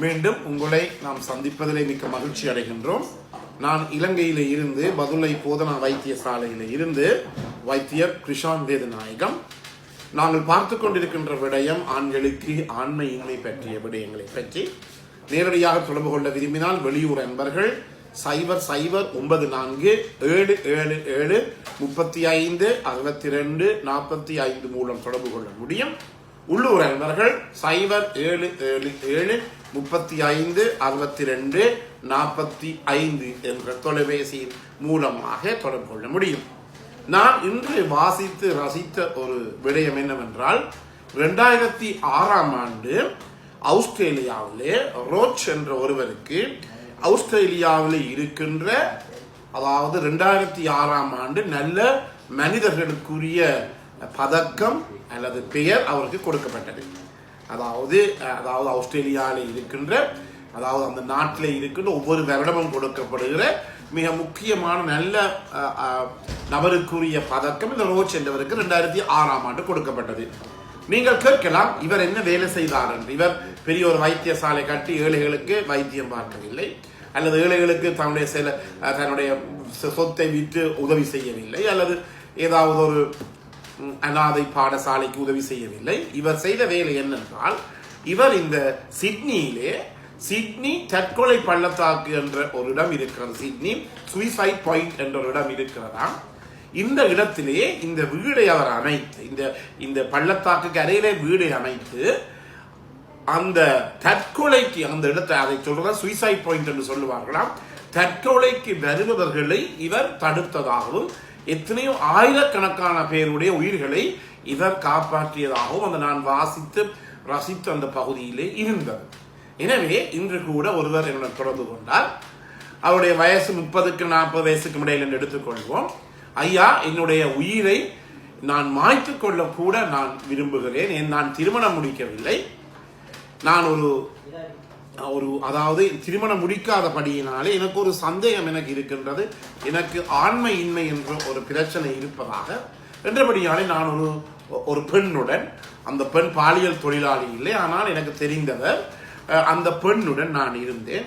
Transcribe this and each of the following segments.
மீண்டும் உங்களை நாம் சந்திப்பதிலே மிக்க மகிழ்ச்சி அடைகின்றோம். நான் இலங்கையில இருந்து பதுளை போதனா வைத்தியசாலையில இருந்து வைத்தியர் கிருஷாந்த் வேதநாயகம். நாங்கள் பார்த்து கொண்டிருக்கின்ற விடயம் ஆண்களுக்கு ஆண்மை இன்மை பற்றிய விடயங்களை பற்றி. நேரடியாக தொடர்பு கொள்ள விரும்பினால் வெளியூர் அன்பர்கள் 009477356245 மூலம் தொடர்பு கொள்ள முடியும். உள்ளூர் அன்பர்கள் 0777356245 என்ற தொலைபேசியின் மூலமாக தொடர்பு கொள்ள முடியும். நான் இன்று வாசித்து ரசித்த ஒரு விடயம் என்னவென்றால், 2006ஆம் ஆண்டு ஆஸ்திரேலியாவிலே ரோச் என்ற ஒருவருக்கு ஆஸ்திரேலியாவில் இருக்கின்ற, அதாவது 2006ஆம் ஆண்டு நல்ல மனிதர்களுக்குரிய பதக்கம் அல்லது பெயர் அவருக்கு கொடுக்கப்பட்டது. அதாவது ஆஸ்திரேலியாவில் இருக்கின்ற, அதாவது அந்த நாட்டில் இருக்கின்ற ஒவ்வொரு வருடமும் கொடுக்கப்படுகிற மிக முக்கியமான நல்ல நபருக்குரிய பதக்கம் இந்த ரோச் என்பவருக்கு 2006ஆம் ஆண்டு கொடுக்கப்பட்டது. நீங்கள் கேட்கலாம், இவர் என்ன வேலை செய்தார் என்று. இவர் பெரிய ஒரு வைத்தியசாலை கட்டி ஏழைகளுக்கு வைத்தியம் பார்க்கவில்லை, அல்லது ஏழைகளுக்கு தன்னுடைய சொத்தை விற்று உதவி செய்யவில்லை, அல்லது ஏதாவது ஒரு அநாதை பாடசாலைக்கு உதவி செய்யவில்லை. இவர் செய்த வேலை என்னென்றால், இவர் இந்த சிட்னி தற்கொலை பள்ளத்தாக்கு என்ற ஒரு இடம் இருக்கிறது. சிட்னி சூசைட் பாயிண்ட் என்ற ஒரு இடம் இருக்கிறதா. இந்த இடத்திலே இந்த வீடை அவர் அமைத்து, இந்த பள்ளத்தாக்கு அருகிலே வீடை அமைத்து, அந்த தற்கொலைக்கு அந்த இடத்தை, அதை சொல்ற சூசைட் பாயிண்ட் என்று சொல்லுவார்களாம், தற்கொலைக்கு வருபவர்களை இவர் தடுத்ததாகவும், எத்தனையோ ஆயிரக்கணக்கான பேருடைய உயிர்களை இவர் காப்பாற்றியதாகவும் அந்த நான் வாசித்து ரசித்து அந்த பகுதியிலே இருந்தது. எனவே இன்று கூட ஒருவர் என்னுடன் தொடர்பு கொண்டார். அவருடைய வயசு 30-40 வயசுக்கு இடையில் என்று எடுத்துக்கொள்வோம். ஐயா, என்னுடைய உயிரை நான் மாய்த்து கொள்ள கூட நான் விரும்புகிறேன். நான் திருமணம் முடிக்கவில்லை. நான் அதாவது திருமணம் முடிக்காதபடியினாலே எனக்கு ஒரு சந்தேகம் எனக்கு இருக்கின்றது. எனக்கு ஆண்மை இன்மை என்ற ஒரு பிரச்சனை இருப்பதாக என்றபடியாலே நான் ஒரு பெண்ணுடன், அந்த பெண் பாலியல் தொழிலாளி இல்லை, ஆனால் எனக்கு தெரிந்தவர், அந்த பெண்ணுடன் நான்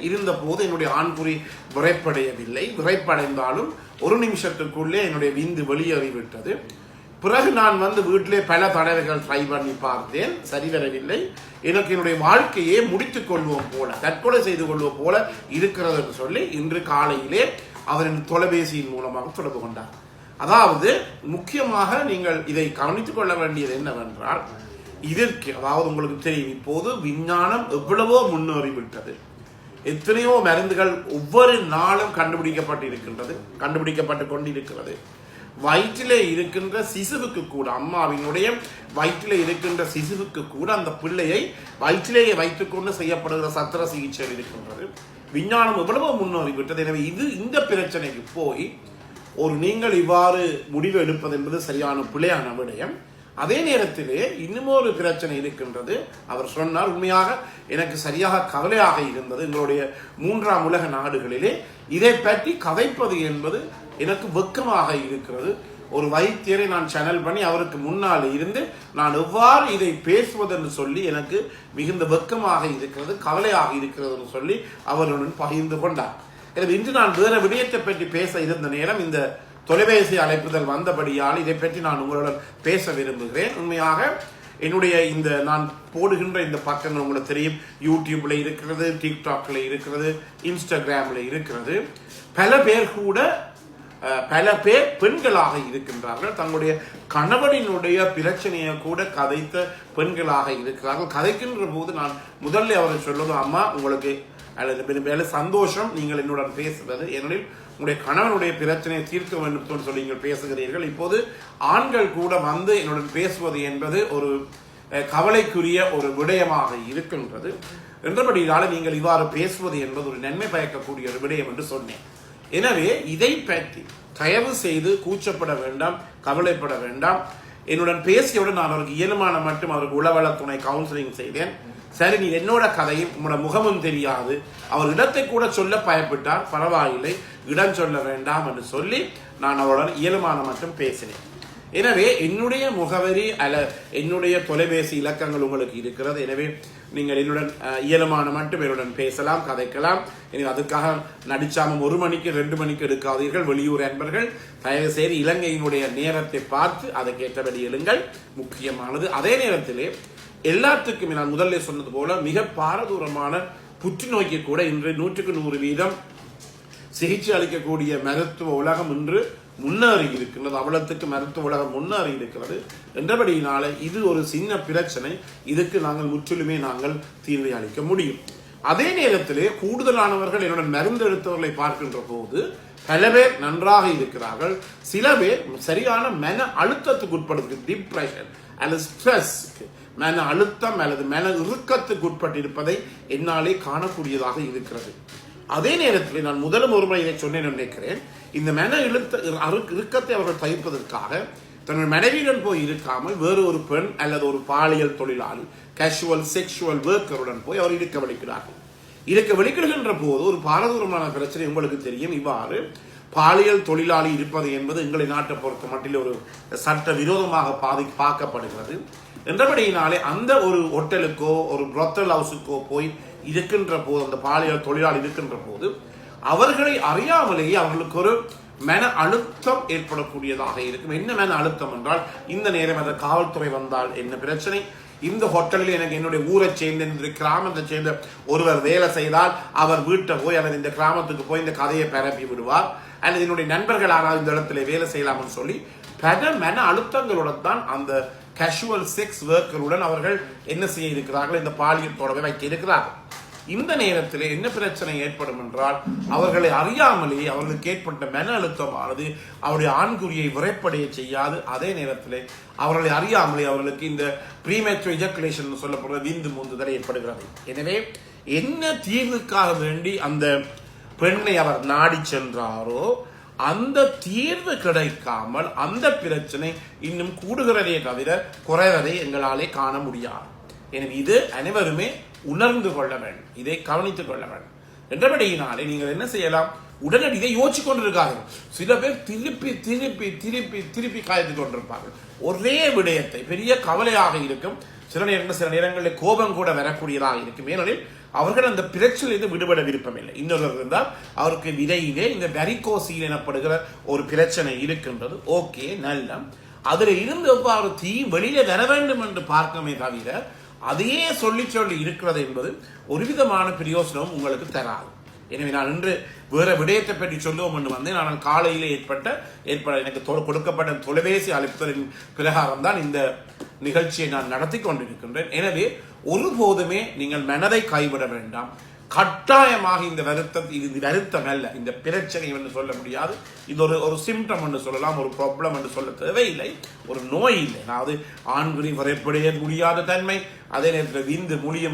இருந்த போது என்னுடைய ஆண்குறி விரைப்படையவில்லை. விரைப்படைந்தாலும் ஒரு நிமிஷத்துக்குள்ளே என்னுடைய விந்து வெளியேறிவிட்டது. பிறகு நான் வீட்டிலே பல தடவைகள் ட்ரை பண்ணி பார்த்தேன், சரி வரவில்லை. எனக்கு என்னுடைய வாழ்க்கையே முடித்துக் கொள்வோம் போல, தற்கொலை செய்து கொள்வோம் போல இருக்கிறது என்று சொல்லி இன்று காலையிலே அவரின் தொலைபேசியின் மூலமாக தொடர்பு கொண்டார். அதாவது முக்கியமாக நீங்கள் இதை கவனித்துக் கொள்ள வேண்டியது என்னவென்றால், இதற்கு, அதாவது உங்களுக்கு தெரியும், இப்போது விஞ்ஞானம் எவ்வளவோ முன்னேறிவிட்டது. எத்தனையோ மருந்துகள் ஒவ்வொரு நாளும் கண்டுபிடிக்கப்பட்டு கொண்டிருக்கிறது. வயிற்றிலே இருக்கின்ற சிசுவுக்கு கூட, அம்மாவினுடைய வயிற்றிலே இருக்கின்ற சிசுவுக்கு கூட அந்த பிள்ளையை வயிற்றிலேயே வைத்துக் கொண்டு செய்யப்படுகிற சத்திர சிகிச்சை இருக்கின்றது. விஞ்ஞானம் எவ்வளவோ முன்னேறிவிட்டது. எனவே இந்த பிரச்சனைக்கு போய் நீங்கள் இவ்வாறு முடிவு எடுப்பது என்பது சரியான பிழையான விடயம். அதே நேரத்திலே இன்னுமொரு பிரச்சனை இருக்கின்றது. அவர் சொன்னார், உண்மையாக எனக்கு சரியாக கவலையாக இருந்தது. எங்களுடைய 3ஆம் உலக நாடுகளிலே இதை பற்றி கதைப்பது என்பது எனக்கு வெக்கமாக இருக்கிறது. ஒரு வைத்தியரை நான் சேனல் பண்ணி அவருக்கு முன்னால் இருந்து நான் எவ்வாறு இதை பேசுவது என்று சொல்லி எனக்கு மிகுந்த வெக்கமாக இருக்கிறது, கவலையாக இருக்கிறது சொல்லி அவருடன் பகிர்ந்து கொண்டார். எனவே இன்று நான் வேற விடயத்தை பற்றி பேச இருந்த நேரம் இந்த தொலைபேசி அழைப்புதல் வந்தபடியால் இதை பற்றி நான் உங்களுடன் பேச விரும்புகிறேன். உண்மையாக என்னுடைய நான் போடுகின்ற இந்த பக்கங்கள் உங்களுக்கு தெரியும், யூடியூப்ல இருக்கிறது, டிக்டாக்ல இருக்கிறது, இன்ஸ்டாகிராம்ல இருக்கிறது. பல பேர் பெண்களாக இருக்கின்றார்கள். தங்களுடைய கணவனினுடைய பிரச்சனையை கூட கதைத்த பெண்களாக இருக்கிறார்கள். கதைக்கின்ற போது நான் முதல்ல அவரை சொல்வது, அம்மா உங்களுக்கு அல்லது சந்தோஷம் நீங்கள் என்னுடன் பேசுவது, ஏனெனில் உங்களுடைய கணவனுடைய பிரச்சனையை தீர்க்க வேண்டும் சொல்லி நீங்கள் பேசுகிறீர்கள். இப்போது ஆண்கள் கூட என்னுடன் பேசுவது என்பது ஒரு கவலைக்குரிய ஒரு விடயமாக இருக்கின்றது. என்றபடியால நீங்கள் இவ்வாறு பேசுவது என்பது ஒரு நன்மை பயக்கக்கூடிய ஒரு விடயம் என்று சொன்னேன். எனவே இதை பற்றி தயவு செய்து கூச்சப்பட வேண்டாம், கவலைப்பட வேண்டாம். என்னுடன் பேசியவுடன் நான் அவருக்கு இயலுமான மட்டும் அவருக்கு உளவள துணை கவுன்சிலிங் செய்தேன். சரி, நீ என்னோட கதையும் உங்களோட முகமும் தெரியாது, அவர் இடத்தை கூட சொல்ல பயப்பட்டார், பரவாயில்லை, இடம் சொல்ல வேண்டாம் என்று சொல்லி நான் அவருடன் இயலுமான மட்டும் பேசினேன். எனவே என்னுடைய முகவரி என்னுடைய தொலைபேசி இலக்கங்கள் உங்களுக்கு இருக்கிறது. எனவே நீங்கள் என்னுடன் இயலுமான மட்டும் என்னுடன் பேசலாம், கதைக்கலாம். எனவே அதுக்காக நடிச்சாமம் 1 மணிக்கு 2 மணிக்கு எடுக்காதீர்கள். வெளியூர் அன்பர்கள் தயவு செய்து இலங்கையினுடைய நேரத்தை பார்த்து அதற்கேற்றபடி எழுங்கள், முக்கியமானது. அதே நேரத்திலே எல்லாத்துக்குமே நான் முதல்ல சொன்னது போல மிக பாரதூரமான புற்றுநோய்க்கு கூட இன்று 100% சிகிச்சை அளிக்கக்கூடிய மருத்துவ உலகம் இன்று முன்னேறி இருக்கின்றது. அவ்வளத்துக்கு மருத்துவ உலகம் முன்னேறி இருக்கிறது என்றபடியினால இது ஒரு சின்ன பிரச்சனை. இதுக்கு நாங்கள் முற்றிலுமே தீர்வை அளிக்க முடியும். அதே நேரத்திலே கூடுதலானவர்கள் என்னுடன் மருந்து எடுத்தவர்களை பார்க்கின்ற போது பல பேர் நன்றாக இருக்கிறார்கள். சில பேர் சரியான மன அழுத்தத்துக்கு உட்படுது, டிப்ரெஷன் அல்லது ஸ்ட்ரெஸ், மன அழுத்தம் அல்லது மன இறுக்கத்துக்கு உட்பட்டிருப்பதை என்னாலே காணக்கூடியதாக இருக்கிறது. அதே நேரத்தில் நான் முதலும் ஒரு முறை இதை சொன்னேன் நினைக்கிறேன். இந்த மன இறுக்கத்தை அவர்கள் தவிர்ப்பதற்காக தன்னுடைய மனைவியுடன் போய் இருக்காமல் வேறு ஒரு பெண் அல்லது ஒரு பாலியல் தொழிலாளி, கேஷுவல் செக்ஷுவல் ஒர்க்கருடன் போய் அவர் இருக்க வலிக்கிறார்கள். இருக்க வலிக்கிடுகின்ற போது ஒரு பாரதூரமான பிரச்சனை உங்களுக்கு தெரியும். இவ்வாறு பாலியல் தொழிலாளி இருப்பது என்பது எங்களை நாட்டை பொறுத்த மட்டில் ஒரு சட்ட விரோதமாக பார்க்கப்படுகிறது என்றபடியினாலே அந்த ஒரு ஹோட்டலுக்கோ ஒரு brothel ஹவுஸுக்கோ போய் இருக்கின்ற போது, அந்த பாலியல் தொழிலாளி இருக்கின்ற போது அவர்களை அறியாமலேயே அவர்களுக்கு ஒரு மன அழுத்தம் ஏற்படக்கூடியதாக இருக்கும். என்ன மன அழுத்தம் என்றால், இந்த நேரம் அந்த காவல்துறை வந்தால் என்ன பிரச்சனை, இந்த ஹோட்டலில் எனக்கு என்னுடைய ஊரை சேர்ந்த இந்த கிராமத்தை சேர்ந்த ஒருவர் வேலை செய்தால் அவர் வீட்டை போய் அவர் இந்த கிராமத்துக்கு போய் இந்த கதையை பரப்பி விடுவார், அல்லது என்னுடைய நண்பர்கள் ஆனால் இந்த இடத்துல வேலை செய்யலாம்னு சொல்லி பல மன அழுத்தங்களுடன் தான் அந்த கேஷுவல் செக்ஸ் ஒர்க்கருடன் அவர்கள் என்ன செய்ய இருக்கிறார்கள், இந்த பாலியல் தொடர்பை வைக்க இருக்கிறார்கள். இந்த நேரத்தில் என்ன பிரச்சனை ஏற்படும் என்றால், அவர்களை அறியாமலேயே அவர்களுக்கு ஏற்பட்ட மன அழுத்தமானது அவருடைய ஆண்குறியை விரைப்படைய செய்யாது. அதே நேரத்தில் அவர்களை அறியாமலே அவர்களுக்கு இந்த ப்ரீமேச்சுவர் எஜாகுலேஷன் சொல்லப்படுற விந்து முந்துதல் ஏற்படுகிறது. எனவே என்ன தீர்வுக்காக வேண்டி அந்த பெண்ணை அவர் நாடி சென்றாரோ அந்த தீர்வு கிடைக்காமல் அந்த பிரச்சனை இன்னும் கூடுகிறதே தவிர குறைவதை எங்களாலே காண முடியாது. எனவே இது அனைவருமே உணர்ந்து கொள்ள வேண்டும், இதை கவனித்துக் கொள்ள வேண்டும் என்றபடியினாலே நீங்கள் என்ன செய்யலாம், உடனடி இதை யோசிச்சு கொண்டிருக்கார்கள். சில பேர் திருப்பி திருப்பி திருப்பி திருப்பி காய்த்து கொண்டிருப்பார்கள். ஒரே விடயத்தை பெரிய கவலையாக இருக்கும். சில நேரங்களில் கோபம் கூட வரக்கூடியதாக இருக்கும். ஏனெனில் அவர்கள் அந்த பிரச்சனையிலிருந்து விடுபட விருப்பமில்லை. இன்னொருவர் இருந்தால் அவருக்கு விரையிலே இந்த வெரிகோசில் எனப்படுகிற ஒரு பிரச்சனை இருக்கின்றது. ஓகே, நல்ல அதுல இருந்து எவ்வாறு வெளியில வர வேண்டும் என்று பார்க்கமே தவிர அதையே சொல்லி இருக்கிறது என்பது ஒரு விதமான பிரயோசனம் உங்களுக்கு தராது. எனவே நான் இன்று வேற விடயத்தை பற்றி சொல்லுவோம் என்று வந்தேன். ஆனால் காலையிலே ஏற்பட எனக்கு கொடுக்கப்பட்ட தொலைபேசி அழைப்புகளின் பிரகாரம் தான் இந்த நிகழ்ச்சியை நான் நடத்தி கொண்டிருக்கின்றேன். எனவே ஒருபோதுமே நீங்கள் மனதை கைவிட வேண்டாம். கட்டாயமாக இந்த வருத்தம் அல்ல, இந்த பிரச்சனை என்று சொல்ல முடியாது. இது ஒரு சிம்டம் என்று சொல்லலாம், ஒரு ப்ராப்ளம் என்று சொல்ல தேவையில்லை, ஒரு நோய் இல்லை. அதாவது ஆண்குறி வரைப்படைய முடியாத தன்மை, அதே நேரத்தில் விந்து முடிய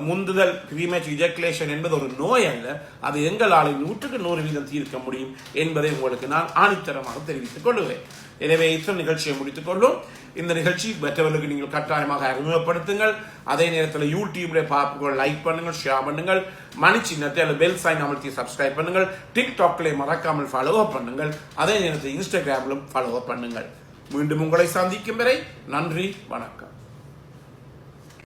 முந்துதல் ப்ரீமேச்சுவர் எஜாகுலேஷன் என்பது ஒரு நோய் அல்ல. அது எங்களால் 100% தீர்க்க முடியும் என்பதை உங்களுக்கு நான் ஆணித்தரமாக தெரிவித்துக் கொள்ளுவேன். எனவே இத்தனை நிகழ்ச்சியை முடித்துக் கொள்ளும். இந்த நிகழ்ச்சி மற்றவர்களுக்கு நீங்கள் கட்டாயமாக அறிமுகப்படுத்துங்கள். அதே நேரத்தில் யூடியூப்ல பார்ப்புகள் லைக் பண்ணுங்கள், ஷேர் பண்ணுங்கள், மணி சின்னத்தை அல்லது பெல் சைன் அமர்த்தி சப்ஸ்கிரைப் பண்ணுங்கள். டிக்டாக்ல மறக்காமல் ஃபாலோ பண்ணுங்கள். அதே நேரத்தில் இன்ஸ்டாகிராமிலும் ஃபாலோ பண்ணுங்கள். மீண்டும் உங்களை சந்திக்கும் வரை நன்றி, வணக்கம்.